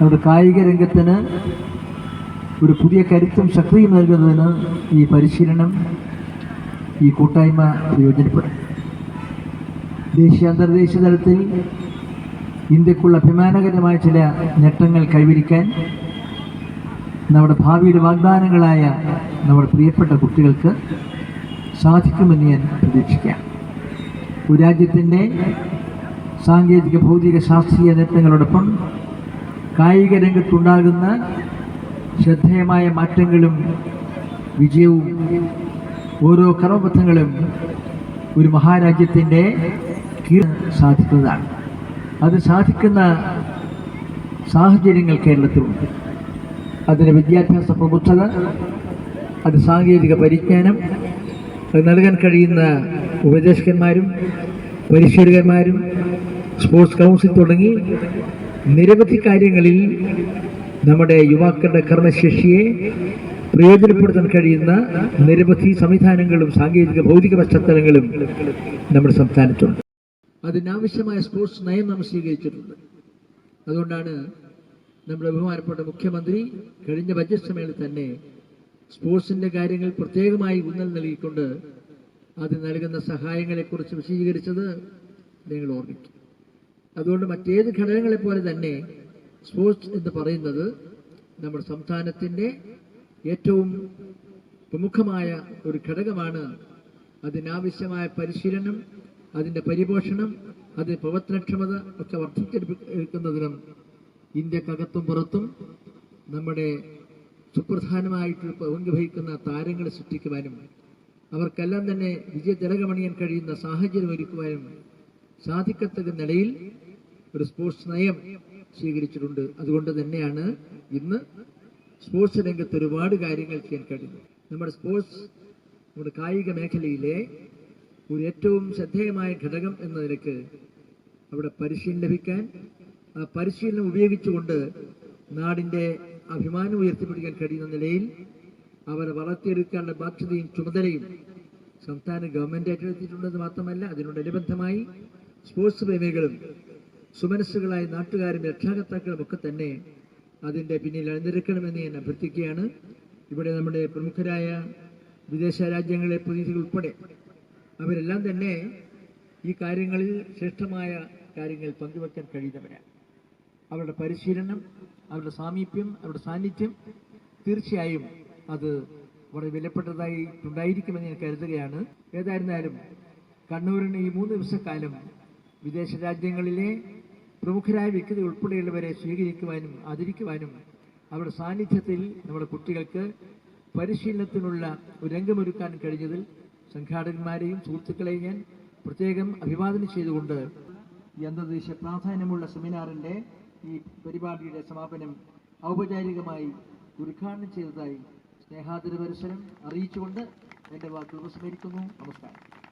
നമ്മുടെ കായിക രംഗത്തിന് ഒരു പുതിയ കരുത്തും ശക്തിയും നൽകുന്നതിന് ഈ പരിശീലനം, ഈ കൂട്ടായ്മ പ്രയോജനപ്പെടും. ദേശീയ അന്തർദേശീയ തലത്തിൽ ഇന്ത്യക്കുള്ള അഭിമാനകരമായ ചില നേട്ടങ്ങൾ കൈവരിക്കാൻ നമ്മുടെ ഭാവിയുടെ വാഗ്ദാനങ്ങളായ നമ്മുടെ പ്രിയപ്പെട്ട കുട്ടികൾക്ക് സാധിക്കുമെന്ന് ഞാൻ പ്രതീക്ഷിക്കാം. ഒരു രാജ്യത്തിൻ്റെ സാങ്കേതിക, ഭൗതിക, ശാസ്ത്രീയ നേട്ടങ്ങളോടൊപ്പം കായിക രംഗത്തുണ്ടാകുന്ന ശ്രദ്ധേയമായ മാറ്റങ്ങളും വിജയവും ഓരോ കർമ്മപഥങ്ങളും ഒരു മഹാരാജ്യത്തിൻ്റെ കീഴിൽ സാധിക്കുന്നതാണ്. അത് സാധിക്കുന്ന സാഹചര്യങ്ങൾ കേരളത്തിലുണ്ട്. അതിന് വിദ്യാഭ്യാസ പ്രബുദ്ധത, അത് സാങ്കേതിക പരിജ്ഞാനം, അത് നൽകാൻ കഴിയുന്ന ഉപദേശകന്മാരും പരിശീലകന്മാരും സ്പോർട്സ് കൗൺസിൽ തുടങ്ങി നിരവധി കാര്യങ്ങളിൽ നമ്മുടെ യുവാക്കളുടെ കർമ്മശേഷിയെ പ്രയോജനപ്പെടുത്താൻ കഴിയുന്ന നിരവധി സംവിധാനങ്ങളും സാങ്കേതിക ഭൗതിക പശ്ചാത്തലങ്ങളും നമ്മുടെ സംസ്ഥാനത്തുണ്ട്. അതിനാവശ്യമായ സ്പോർട്സ് നയം നാം സ്വീകരിച്ചിട്ടുണ്ട്. അതുകൊണ്ടാണ് നമ്മുടെ ബഹുമാനപ്പെട്ട മുഖ്യമന്ത്രി കഴിഞ്ഞ ബജറ്റ് സമ്മേളനത്തിൽ തന്നെ സ്പോർട്സിന്റെ കാര്യങ്ങൾ പ്രത്യേകമായി ഊന്നൽ നൽകിക്കൊണ്ട് അത് നൽകുന്ന സഹായങ്ങളെക്കുറിച്ച് വിശദീകരിച്ചത് നിങ്ങൾ ഓർമ്മിക്കും. അതുകൊണ്ട് മറ്റേത് ഘടകങ്ങളെപ്പോലെ തന്നെ സ്പോർട്സ് എന്ന് പറയുന്നത് നമ്മുടെ സംസ്ഥാനത്തിൻ്റെ ഏറ്റവും പ്രമുഖമായ ഒരു ഘടകമാണ്. അതിനാവശ്യമായ പരിശീലനം, അതിൻ്റെ പരിപോഷണം, അത് പ്രവർത്തനക്ഷമത ഒക്കെ വർദ്ധിച്ചെടുക്കുന്നതിനും ഇന്ത്യക്കകത്തും പുറത്തും നമ്മുടെ സുപ്രധാനമായിട്ട് പങ്ക് വഹിക്കുന്ന താരങ്ങളെ സൃഷ്ടിക്കുവാനും അവർക്കെല്ലാം തന്നെ വിജയതിലകമണിയാൻ കഴിയുന്ന സാഹചര്യം ഒരുക്കുവാനും സാധിക്കത്തക്ക നിലയിൽ ഒരു സ്പോർട്സ് നയം സ്വീകരിച്ചിട്ടുണ്ട്. അതുകൊണ്ട് തന്നെയാണ് ഇന്ന് സ്പോർട്സ് രംഗത്ത് ഒരുപാട് കാര്യങ്ങൾ ചെയ്യാൻ കഴിയുന്നത്. നമ്മുടെ സ്പോർട്സ് നമ്മുടെ കായിക മേഖലയിലെ ഒരു ഏറ്റവും ശ്രദ്ധേയമായ ഘടകം എന്ന നിലയ്ക്ക് അവിടെ പരിശീലനം ലഭിക്കാൻ, ആ പരിശീലനം ഉപയോഗിച്ചുകൊണ്ട് നാടിൻ്റെ അഭിമാനം ഉയർത്തിപ്പിടിക്കാൻ കഴിയുന്ന നിലയിൽ അവരെ വളർത്തിയെടുക്കാനുള്ള ബാധ്യതയും ചുമതലയും സംസ്ഥാന ഗവൺമെൻറ് ഏറ്റെടുത്തിട്ടുണ്ടെന്ന് മാത്രമല്ല, അതിനോടനുബന്ധമായി സ്പോർട്സ് പ്രേമികളും സുമനസ്സുകളായ നാട്ടുകാരും രക്ഷാകർത്താക്കളും ഒക്കെ തന്നെ അതിൻ്റെ പിന്നിൽ അണിനിരക്കണമെന്ന് ഞാൻ അഭ്യർത്ഥിക്കുകയാണ്. ഇവിടെ നമ്മുടെ പ്രമുഖരായ വിദേശ രാജ്യങ്ങളിലെ പ്രതിനിധികൾ ഉൾപ്പെടെ അവരെല്ലാം തന്നെ ഈ കാര്യങ്ങളിൽ ശ്രേഷ്ഠമായ കാര്യങ്ങൾ പങ്കുവെക്കാൻ കഴിയുന്നവരാണ്. അവരുടെ പരിശീലനം, അവരുടെ സാമീപ്യം, അവരുടെ സാന്നിധ്യം തീർച്ചയായും അത് വളരെ വിലപ്പെട്ടതായിട്ടുണ്ടായിരിക്കുമെന്ന് ഞാൻ കരുതുകയാണ്. ഏതായിരുന്നാലും കണ്ണൂരിന് ഈ 3 ദിവസക്കാലം വിദേശ രാജ്യങ്ങളിലെ പ്രമുഖരായ വ്യക്തികൾ ഉൾപ്പെടെയുള്ളവരെ സ്വീകരിക്കുവാനും ആദരിക്കുവാനും അവരുടെ സാന്നിധ്യത്തിൽ നമ്മുടെ കുട്ടികൾക്ക് പരിശീലനത്തിനുള്ള ഒരു രംഗമൊരുക്കാൻ കഴിഞ്ഞതിൽ സംഘാടകന്മാരെയും സുഹൃത്തുക്കളെയും ഞാൻ പ്രത്യേകം അഭിവാദനം ചെയ്തുകൊണ്ട് ഈ അന്തർദേശീയ പ്രാധാന്യമുള്ള സെമിനാറിൻ്റെ ഈ പരിപാടിയുടെ സമാപനം ഔപചാരികമായി ഉദ്ഘാടനം ചെയ്തതായി സ്നേഹാദര പരിസരം അറിയിച്ചുകൊണ്ട് എൻ്റെ വാക്കുകൾ ഉപസംഹരിക്കുന്നു. നമസ്കാരം.